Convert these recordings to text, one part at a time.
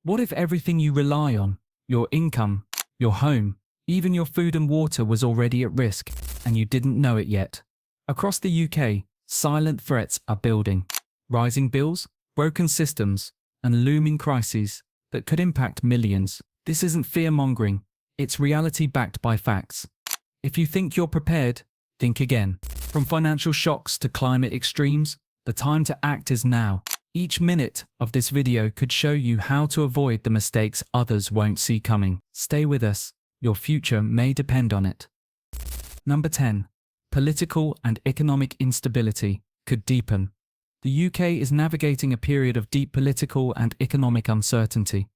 What if everything you rely on, your income, your home, even your food and water was already at risk, and you didn't know it yet? Across the UK, silent threats are building. Rising bills, broken systems, and looming crises that could impact millions. This isn't fear-mongering, it's reality backed by facts. If you think you're prepared, think again. From financial shocks to climate extremes, the time to act is now. Each minute of this video could show you how to avoid the mistakes others won't see coming. Stay with us, your future may depend on it. Number 10. Political and economic instability could deepen. The UK is navigating a period of deep political and economic uncertainty,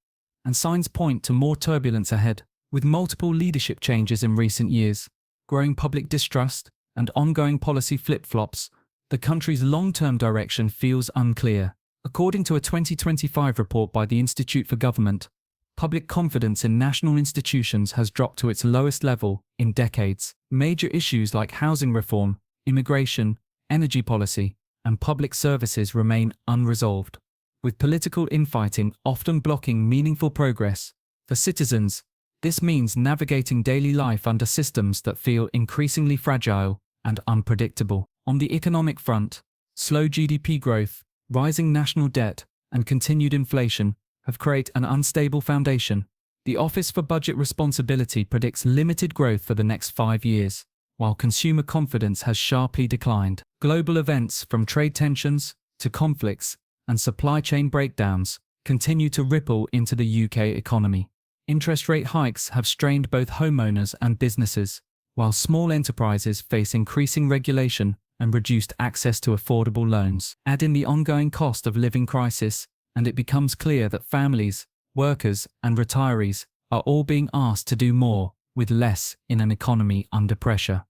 and signs point to more turbulence ahead. With multiple leadership changes in recent years, growing public distrust, and ongoing policy flip-flops, the country's long-term direction feels unclear. According to a 2025 report by the Institute for Government, public confidence in national institutions has dropped to its lowest level in decades. Major issues like housing reform, immigration, energy policy, and public services remain unresolved, with political infighting often blocking meaningful progress. For citizens, this means navigating daily life under systems that feel increasingly fragile and unpredictable. On the economic front, slow GDP growth, rising national debt, and continued inflation have created an unstable foundation. The Office for Budget Responsibility predicts limited growth for the next 5 years, while consumer confidence has sharply declined. Global events from trade tensions to conflicts and supply chain breakdowns continue to ripple into the UK economy. Interest rate hikes have strained both homeowners and businesses, while small enterprises face increasing regulation and reduced access to affordable loans. Add in the ongoing cost of living crisis, and it becomes clear that families, workers, and retirees are all being asked to do more with less in an economy under pressure.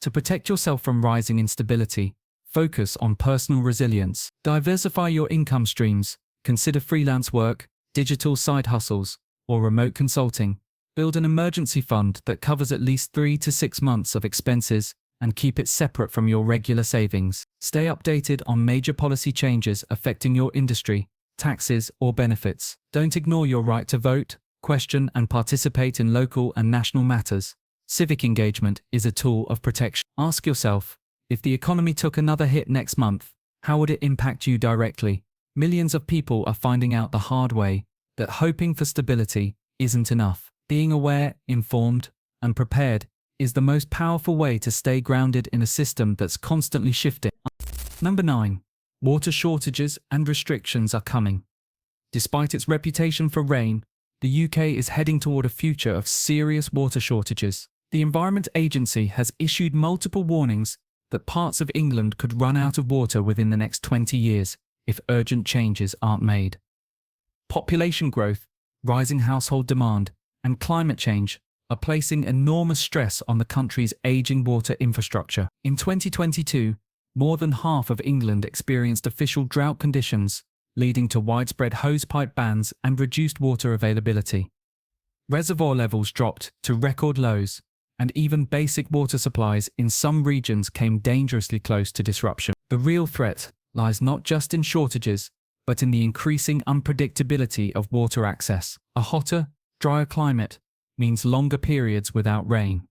To protect yourself from rising instability, focus on personal resilience. Diversify your income streams. Consider freelance work, digital side hustles, or remote consulting. Build an emergency fund that covers at least 3 to 6 months of expenses and keep it separate from your regular savings. Stay updated on major policy changes affecting your industry, taxes, or benefits. Don't ignore your right to vote, question, and participate in local and national matters. Civic engagement is a tool of protection. Ask yourself, if the economy took another hit next month, how would it impact you directly? Millions of people are finding out the hard way that hoping for stability isn't enough. Being aware, informed, and prepared is the most powerful way to stay grounded in a system that's constantly shifting. Number 9. Water shortages and restrictions are coming. Despite its reputation for rain, the UK is heading toward a future of serious water shortages. The Environment Agency has issued multiple warnings that parts of England could run out of water within the next 20 years if urgent changes aren't made. Population growth, rising household demand, and climate change are placing enormous stress on the country's aging water infrastructure. In 2022, more than half of England experienced official drought conditions, leading to widespread hosepipe bans and reduced water availability. Reservoir levels dropped to record lows, and even basic water supplies in some regions came dangerously close to disruption. The real threat lies not just in shortages, but in the increasing unpredictability of water access. A hotter, drier climate means longer periods without rain,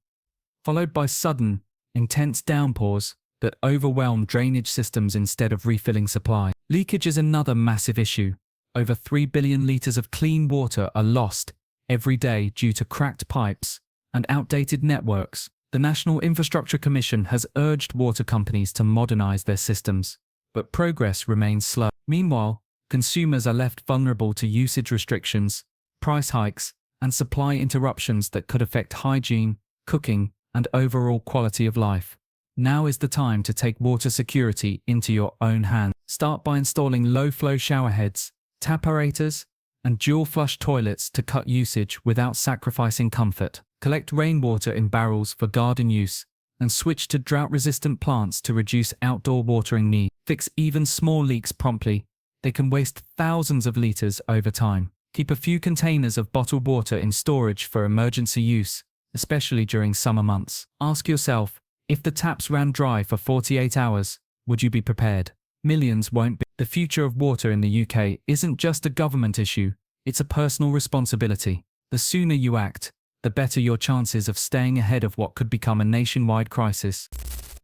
followed by sudden, intense downpours that overwhelm drainage systems instead of refilling supply. Leakage is another massive issue. Over 3 billion litres of clean water are lost every day due to cracked pipes and outdated networks. The National Infrastructure Commission has urged water companies to modernise their systems, but progress remains slow. Meanwhile, consumers are left vulnerable to usage restrictions, price hikes, and supply interruptions that could affect hygiene, cooking, and overall quality of life. Now is the time to take water security into your own hands. Start by installing low-flow shower heads, tap aerators, and dual-flush toilets to cut usage without sacrificing comfort. Collect rainwater in barrels for garden use, and switch to drought-resistant plants to reduce outdoor watering needs. Fix even small leaks promptly. They can waste thousands of litres over time. Keep a few containers of bottled water in storage for emergency use, especially during summer months. Ask yourself, if the taps ran dry for 48 hours, would you be prepared? Millions won't be. The future of water in the UK isn't just a government issue, It's a personal responsibility. The sooner you act, the better your chances of staying ahead of what could become a nationwide crisis.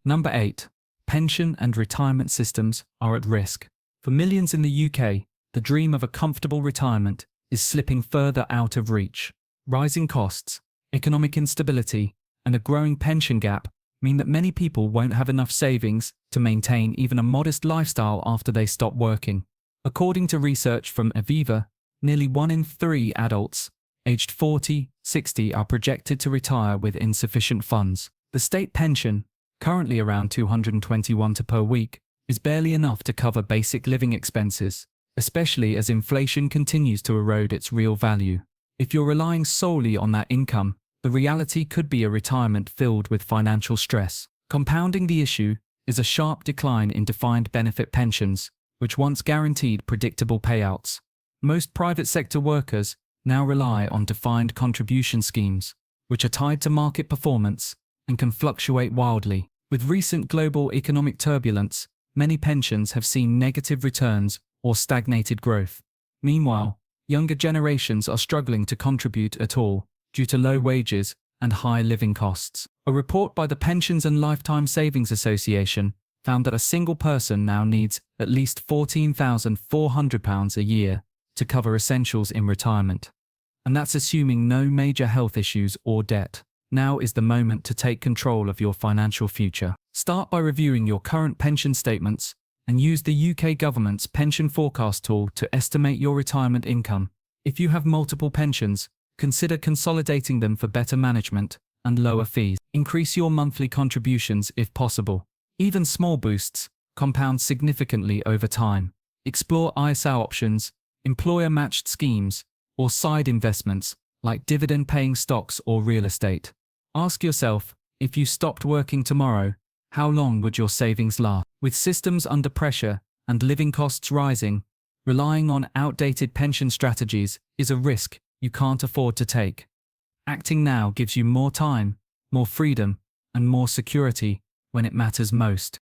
Number 8. Pension and retirement systems are at risk. For millions in the UK, the dream of a comfortable retirement is slipping further out of reach. Rising costs, economic instability, and a growing pension gap mean that many people won't have enough savings to maintain even a modest lifestyle after they stop working. According to research from Aviva, nearly 1 in 3 adults aged 40-60 are projected to retire with insufficient funds. The state pension, currently around £221 per week, is barely enough to cover basic living expenses, especially as inflation continues to erode its real value. If you're relying solely on that income, the reality could be a retirement filled with financial stress. Compounding the issue is a sharp decline in defined benefit pensions, which once guaranteed predictable payouts. Most private sector workers now rely on defined contribution schemes, which are tied to market performance and can fluctuate wildly. With recent global economic turbulence, many pensions have seen negative returns or stagnated growth. Meanwhile, younger generations are struggling to contribute at all due to low wages and high living costs. A report by the Pensions and Lifetime Savings Association found that a single person now needs at least £14,400 a year to cover essentials in retirement. And that's assuming no major health issues or debt. Now is the moment to take control of your financial future. Start by reviewing your current pension statements and use the UK government's pension forecast tool to estimate your retirement income. If you have multiple pensions, consider consolidating them for better management and lower fees. Increase your monthly contributions if possible. Even small boosts compound significantly over time. Explore ISA options, employer-matched schemes, or side investments like dividend-paying stocks or real estate. Ask yourself, if you stopped working tomorrow, how long would your savings last? With systems under pressure and living costs rising, relying on outdated pension strategies is a risk you can't afford to take. Acting now gives you more time, more freedom, and more security when it matters most.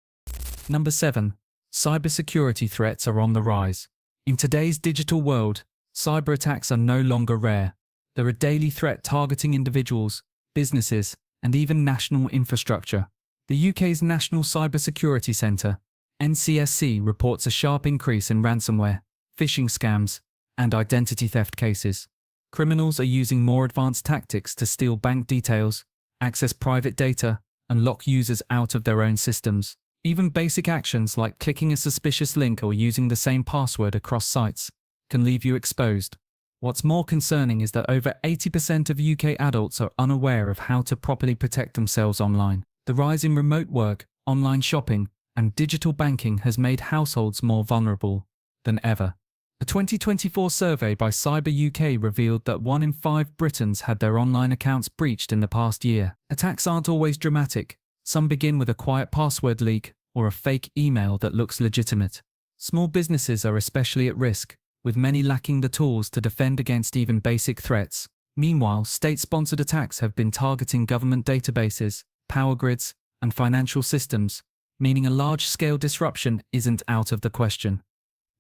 Number 7. Cybersecurity threats are on the rise. In today's digital world, cyber attacks are no longer rare. They're a daily threat targeting individuals, businesses, and even national infrastructure. The UK's National Cybersecurity Centre, NCSC, reports a sharp increase in ransomware, phishing scams, and identity theft cases. Criminals are using more advanced tactics to steal bank details, access private data, and lock users out of their own systems. Even basic actions like clicking a suspicious link or using the same password across sites can leave you exposed. What's more concerning is that over 80% of UK adults are unaware of how to properly protect themselves online. The rise in remote work, online shopping, and digital banking has made households more vulnerable than ever. A 2024 survey by Cyber UK revealed that 1 in 5 Britons had their online accounts breached in the past year. Attacks aren't always dramatic. Some begin with a quiet password leak or a fake email that looks legitimate. Small businesses are especially at risk, with many lacking the tools to defend against even basic threats. Meanwhile, state-sponsored attacks have been targeting government databases, power grids, and financial systems, meaning a large-scale disruption isn't out of the question.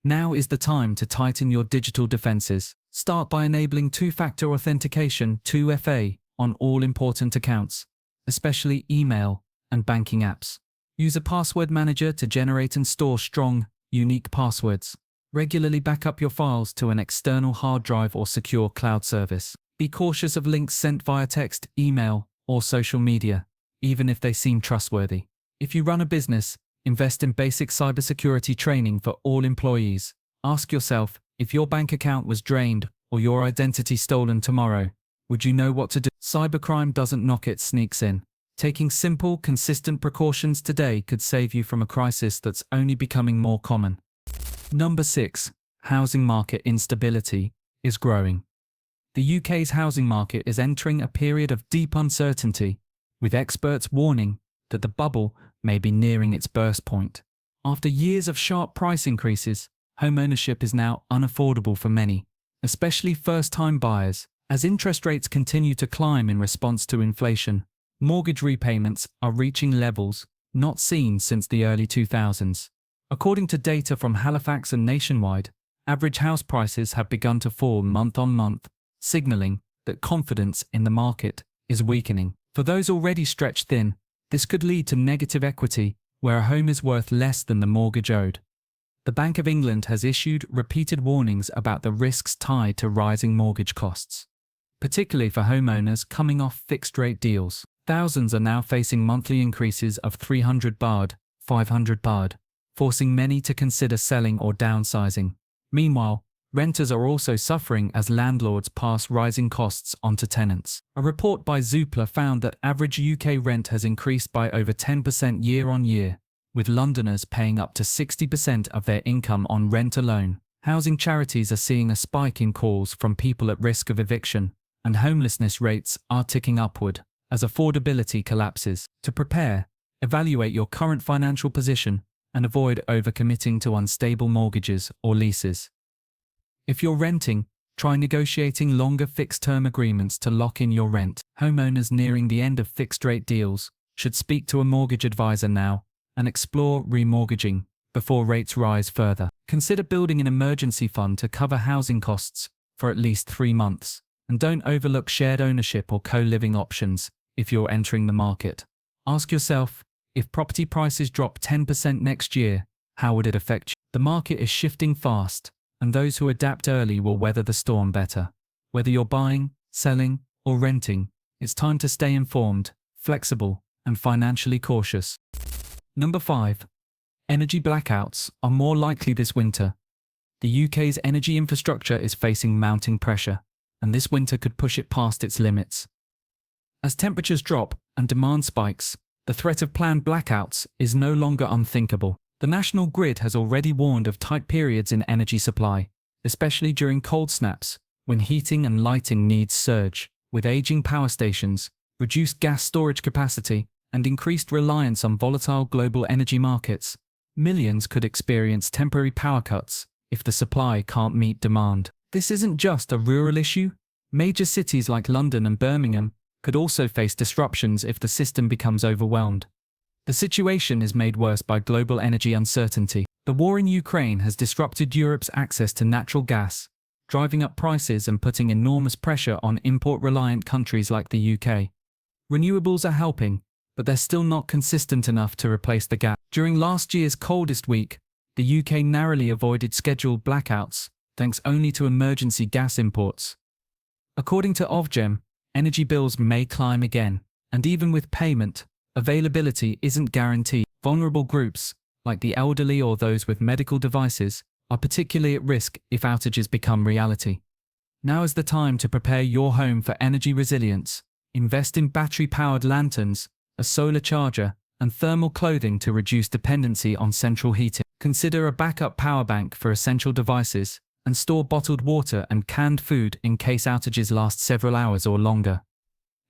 Now is the time to tighten your digital defenses. Start by enabling two-factor authentication, 2FA, on all important accounts, especially email and banking apps. Use a password manager to generate and store strong, unique passwords. Regularly back up your files to an external hard drive or secure cloud service. Be cautious of links sent via text, email, or social media, even if they seem trustworthy. If you run a business, invest in basic cybersecurity training for all employees. Ask yourself, if your bank account was drained or your identity stolen tomorrow, would you know what to do? Cybercrime doesn't knock, it sneaks in. Taking simple, consistent precautions today could save you from a crisis that's only becoming more common. Number 6. Housing market instability is growing. The UK's housing market is entering a period of deep uncertainty, with experts warning that the bubble may be nearing its burst point. After years of sharp price increases, home ownership is now unaffordable for many, especially first-time buyers. As interest rates continue to climb in response to inflation, mortgage repayments are reaching levels not seen since the early 2000s. According to data from Halifax and Nationwide, Average house prices have begun to fall month on month, signaling that confidence in the market is weakening. For those already stretched thin, this could lead to negative equity, where a home is worth less than the mortgage owed. The Bank of England has issued repeated warnings about the risks tied to rising mortgage costs, particularly for homeowners coming off fixed-rate deals. Thousands are now facing monthly increases of 300 baud, 500 baud, forcing many to consider selling or downsizing. Meanwhile, renters are also suffering as landlords pass rising costs onto tenants. A report by Zoopla found that average UK rent has increased by over 10% year on year, with Londoners paying up to 60% of their income on rent alone. Housing charities are seeing a spike in calls from people at risk of eviction, and homelessness rates are ticking upward as affordability collapses. To prepare, evaluate your current financial position and avoid overcommitting to unstable mortgages or leases. If you're renting, try negotiating longer fixed-term agreements to lock in your rent. Homeowners nearing the end of fixed-rate deals should speak to a mortgage advisor now and explore remortgaging before rates rise further. Consider building an emergency fund to cover housing costs for at least 3 months. And don't overlook shared ownership or co-living options if you're entering the market. Ask yourself, if property prices drop 10% next year, how would it affect you? The market is shifting fast, and those who adapt early will weather the storm better. Whether you're buying, selling, or renting, it's time to stay informed, flexible, and financially cautious. Number 5. Energy blackouts are more likely this winter. The UK's energy infrastructure is facing mounting pressure, and this winter could push it past its limits. As temperatures drop and demand spikes, the threat of planned blackouts is no longer unthinkable. The national grid has already warned of tight periods in energy supply, especially during cold snaps, when heating and lighting needs surge. With aging power stations, reduced gas storage capacity, and increased reliance on volatile global energy markets, millions could experience temporary power cuts if the supply can't meet demand. This isn't just a rural issue. Major cities like London and Birmingham could also face disruptions if the system becomes overwhelmed. The situation is made worse by global energy uncertainty. The war in Ukraine has disrupted Europe's access to natural gas, driving up prices and putting enormous pressure on import-reliant countries like the UK. Renewables are helping, but they're still not consistent enough to replace the gap. During last year's coldest week, the UK narrowly avoided scheduled blackouts, thanks only to emergency gas imports. According to Ofgem, energy bills may climb again, and even with payment, availability isn't guaranteed. Vulnerable groups, like the elderly or those with medical devices, are particularly at risk if outages become reality. Now is the time to prepare your home for energy resilience. Invest in battery-powered lanterns, a solar charger, and thermal clothing to reduce dependency on central heating. Consider a backup power bank for essential devices, and store bottled water and canned food in case outages last several hours or longer.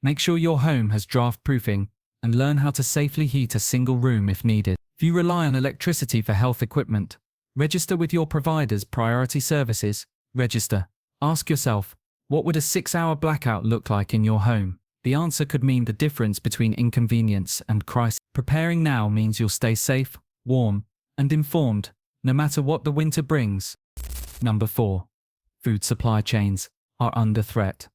Make sure your home has draft-proofing, and learn how to safely heat a single room if needed. If you rely on electricity for health equipment, register with your provider's priority services. Register. Ask yourself, what would a 6-hour blackout look like in your home? The answer could mean the difference between inconvenience and crisis. Preparing now means you'll stay safe, warm, and informed, no matter what the winter brings. Number 4. Food supply chains are under threat.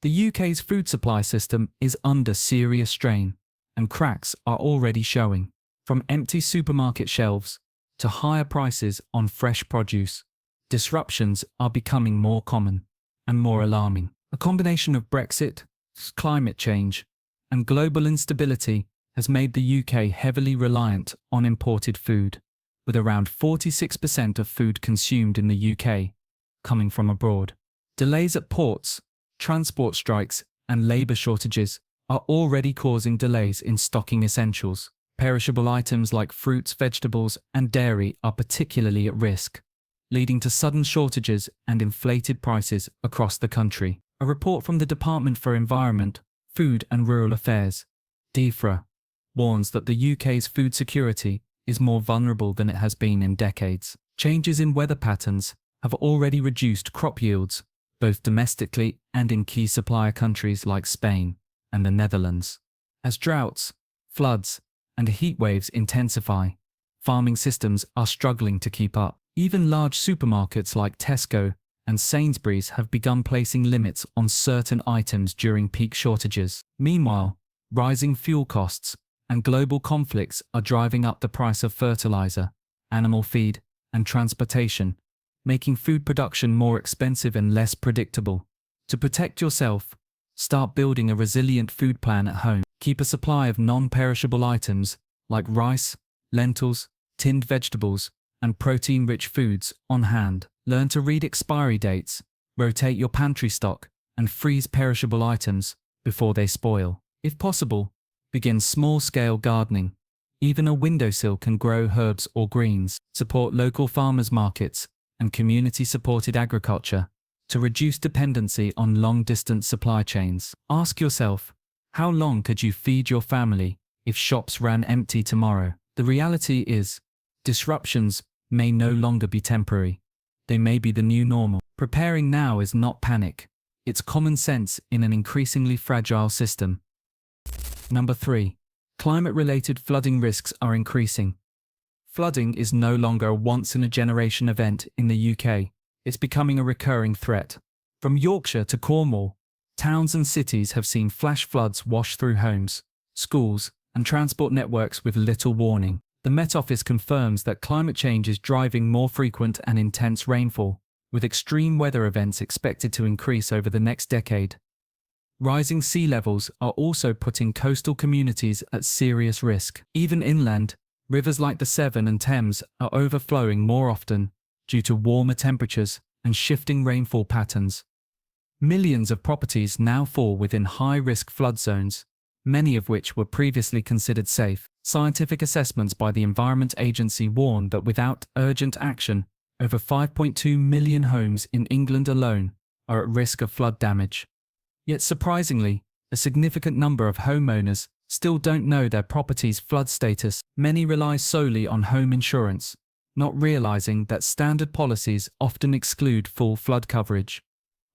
The UK's food supply system is under serious strain, and cracks are already showing. From empty supermarket shelves to higher prices on fresh produce, disruptions are becoming more common and more alarming. A combination of Brexit, climate change, and global instability has made the UK heavily reliant on imported food, with around 46% of food consumed in the UK coming from abroad. Delays at ports, transport strikes, and labour shortages are already causing delays in stocking essentials. Perishable items like fruits, vegetables, and dairy are particularly at risk, leading to sudden shortages and inflated prices across the country. A report from the Department for Environment, Food and Rural Affairs, DEFRA, warns that the UK's food security is more vulnerable than it has been in decades. Changes in weather patterns have already reduced crop yields, both domestically and in key supplier countries like Spain and the Netherlands. As droughts, floods, and heat waves intensify, farming systems are struggling to keep up. Even large supermarkets like Tesco and Sainsbury's have begun placing limits on certain items during peak shortages. Meanwhile, rising fuel costs and global conflicts are driving up the price of fertilizer, animal feed, and transportation, making food production more expensive and less predictable. To protect yourself, start building a resilient food plan at home. Keep a supply of non-perishable items like rice, lentils, tinned vegetables, and protein-rich foods on hand. Learn to read expiry dates, rotate your pantry stock, and freeze perishable items before they spoil. If possible, begin small-scale gardening. Even a windowsill can grow herbs or greens. Support local farmers markets and community-supported agriculture to reduce dependency on long-distance supply chains. Ask yourself, how long could you feed your family if shops ran empty tomorrow? The reality is, disruptions may no longer be temporary. They may be the new normal. Preparing now is not panic. It's common sense in an increasingly fragile system. Number 3. Climate-related flooding risks are increasing. Flooding is no longer a once-in-a-generation event in the UK. It's becoming a recurring threat. From Yorkshire to Cornwall, towns and cities have seen flash floods wash through homes, schools, and transport networks with little warning. The Met Office confirms that climate change is driving more frequent and intense rainfall, with extreme weather events expected to increase over the next decade. Rising sea levels are also putting coastal communities at serious risk. Even inland, rivers like the Severn and Thames are overflowing more often due to warmer temperatures and shifting rainfall patterns. Millions of properties now fall within high-risk flood zones, many of which were previously considered safe. Scientific assessments by the Environment Agency warn that without urgent action, over 5.2 million homes in England alone are at risk of flood damage. Yet surprisingly, a significant number of homeowners still don't know their property's flood status. Many rely solely on home insurance, not realizing that standard policies often exclude full flood coverage.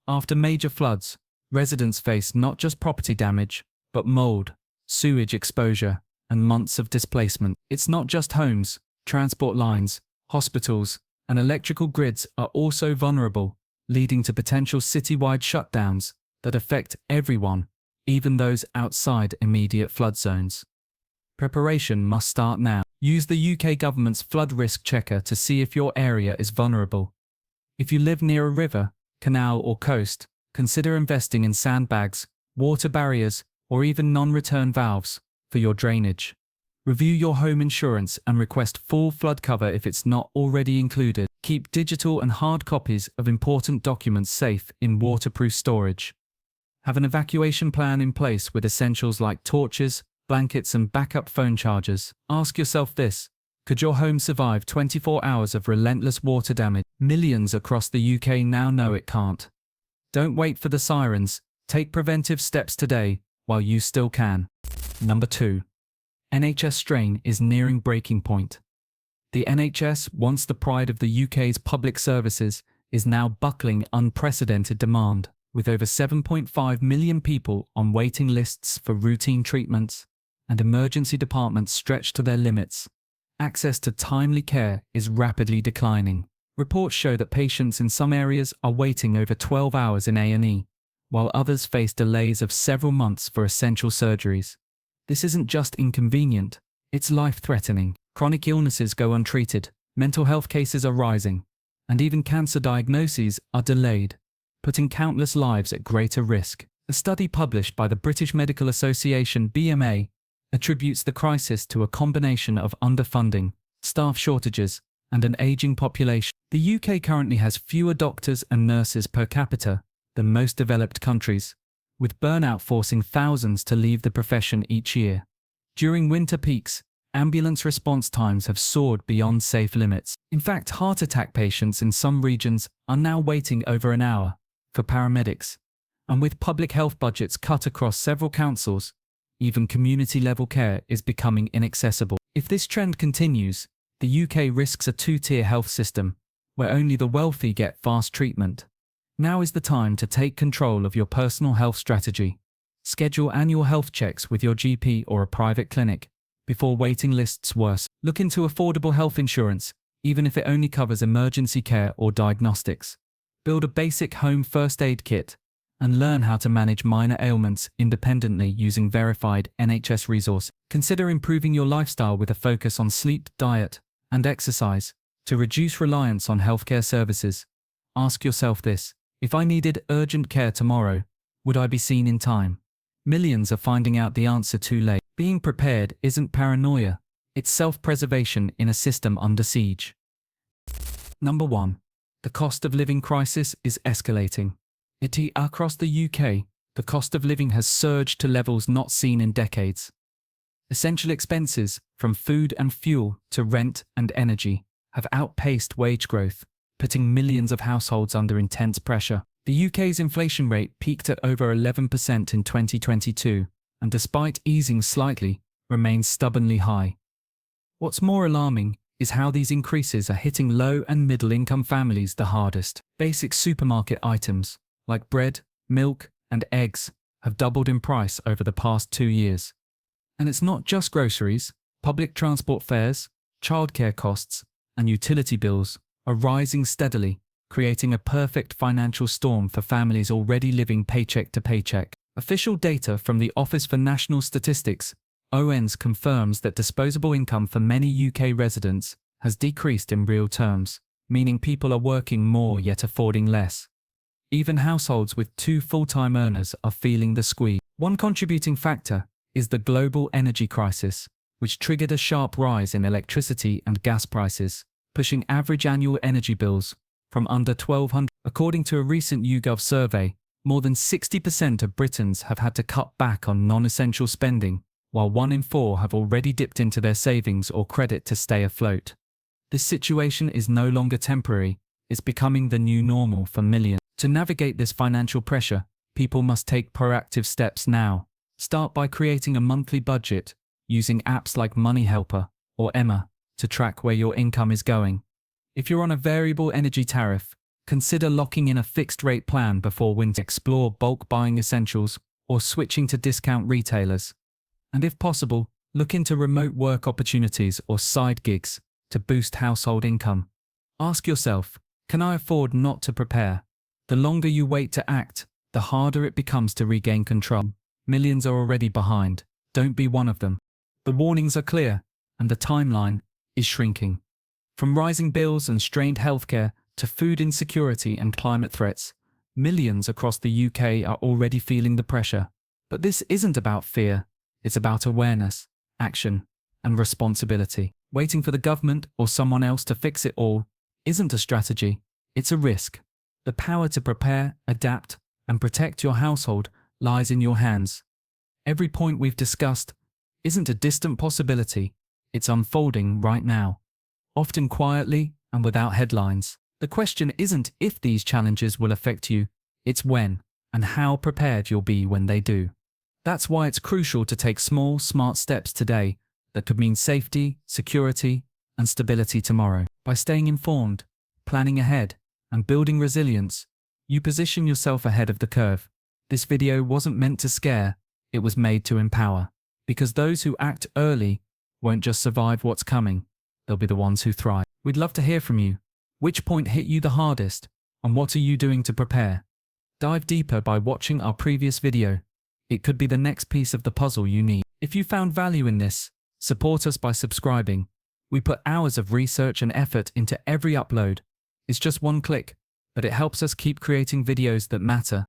After major floods, residents face not just property damage, but mold, sewage exposure, and months of displacement. It's not just homes, transport lines, hospitals, and electrical grids are also vulnerable, leading to potential citywide shutdowns that affect everyone, even those outside immediate flood zones. Preparation must start now. Use the UK government's flood risk checker to see if your area is vulnerable. If you live near a river, canal, or coast, consider investing in sandbags, water barriers, or even non-return valves for your drainage. Review your home insurance and request full flood cover if it's not already included. Keep digital and hard copies of important documents safe in waterproof storage. Have an evacuation plan in place with essentials like torches, blankets, and backup phone chargers. Ask yourself this: could your home survive 24 hours of relentless water damage? Millions across the UK now know it can't. Don't wait for the sirens. Take preventive steps today while you still can. Number 2. NHS strain is nearing breaking point. The NHS, once the pride of the UK's public services, is now buckling unprecedented demand, with over 7.5 million people on waiting lists for routine treatments and emergency departments stretched to their limits. Access to timely care is rapidly declining. Reports show that patients in some areas are waiting over 12 hours in A&E, while others face delays of several months for essential surgeries. This isn't just inconvenient, it's life-threatening. Chronic illnesses go untreated, mental health cases are rising, and even cancer diagnoses are delayed, putting countless lives at greater risk. A study published by the British Medical Association (BMA) attributes the crisis to a combination of underfunding, staff shortages, and an aging population. The UK currently has fewer doctors and nurses per capita than most developed countries, with burnout forcing thousands to leave the profession each year. During winter peaks, ambulance response times have soared beyond safe limits. In fact, heart attack patients in some regions are now waiting over an hour for paramedics. And with public health budgets cut across several councils, even community-level care is becoming inaccessible. If this trend continues, the UK risks a two-tier health system, where only the wealthy get fast treatment. Now is the time to take control of your personal health strategy. Schedule annual health checks with your GP or a private clinic before waiting lists worsen. Look into affordable health insurance, even if it only covers emergency care or diagnostics. Build a basic home first aid kit and learn how to manage minor ailments independently using verified NHS resources. Consider improving your lifestyle with a focus on sleep, diet, and exercise to reduce reliance on healthcare services. Ask yourself this: if I needed urgent care tomorrow, would I be seen in time? Millions are finding out the answer too late. Being prepared isn't paranoia, it's self-preservation in a system under siege. Number 1. The cost of living crisis is escalating. Across the UK, the cost of living has surged to levels not seen in decades. Essential expenses, from food and fuel to rent and energy, have outpaced wage growth, putting millions of households under intense pressure. The UK's inflation rate peaked at over 11% in 2022, and despite easing slightly, remains stubbornly high. What's more alarming is how these increases are hitting low and middle-income families the hardest. Basic supermarket items, like bread, milk, and eggs, have doubled in price over the past 2 years. And it's not just groceries. Public transport fares, childcare costs, and utility bills are rising steadily, creating a perfect financial storm for families already living paycheck to paycheck. Official data from the Office for National Statistics, ONS, confirms that disposable income for many UK residents has decreased in real terms, meaning people are working more yet affording less. Even households with 2 full-time earners are feeling the squeeze. One contributing factor is the global energy crisis, which triggered a sharp rise in electricity and gas prices, pushing average annual energy bills from under $1,200. According to a recent YouGov survey, more than 60% of Britons have had to cut back on non-essential spending, while 1 in 4 have already dipped into their savings or credit to stay afloat. This situation is no longer temporary, it's becoming the new normal for millions. To navigate this financial pressure, people must take proactive steps now. Start by creating a monthly budget, using apps like Money Helper or Emma to track where your income is going. If you're on a variable energy tariff, consider locking in a fixed rate plan before winter. Explore bulk buying essentials or switching to discount retailers. And if possible, look into remote work opportunities or side gigs to boost household income. Ask yourself, can I afford not to prepare? The longer you wait to act, the harder it becomes to regain control. Millions are already behind. Don't be one of them. The warnings are clear, and the timeline is shrinking. From rising bills and strained healthcare to food insecurity and climate threats, millions across the UK are already feeling the pressure. But this isn't about fear. It's about awareness, action, and responsibility. Waiting for the government or someone else to fix it all isn't a strategy. It's a risk. The power to prepare, adapt, and protect your household lies in your hands. Every point we've discussed isn't a distant possibility. It's unfolding right now, often quietly and without headlines. The question isn't if these challenges will affect you, it's when and how prepared you'll be when they do. That's why it's crucial to take small, smart steps today that could mean safety, security, and stability tomorrow. By staying informed, planning ahead, and building resilience, you position yourself ahead of the curve. This video wasn't meant to scare, it was made to empower. Because those who act early won't just survive what's coming, they'll be the ones who thrive. We'd love to hear from you. Which point hit you the hardest, and what are you doing to prepare? Dive deeper by watching our previous video. It could be the next piece of the puzzle you need. If you found value in this, support us by subscribing. We put hours of research and effort into every upload. It's just one click, but it helps us keep creating videos that matter.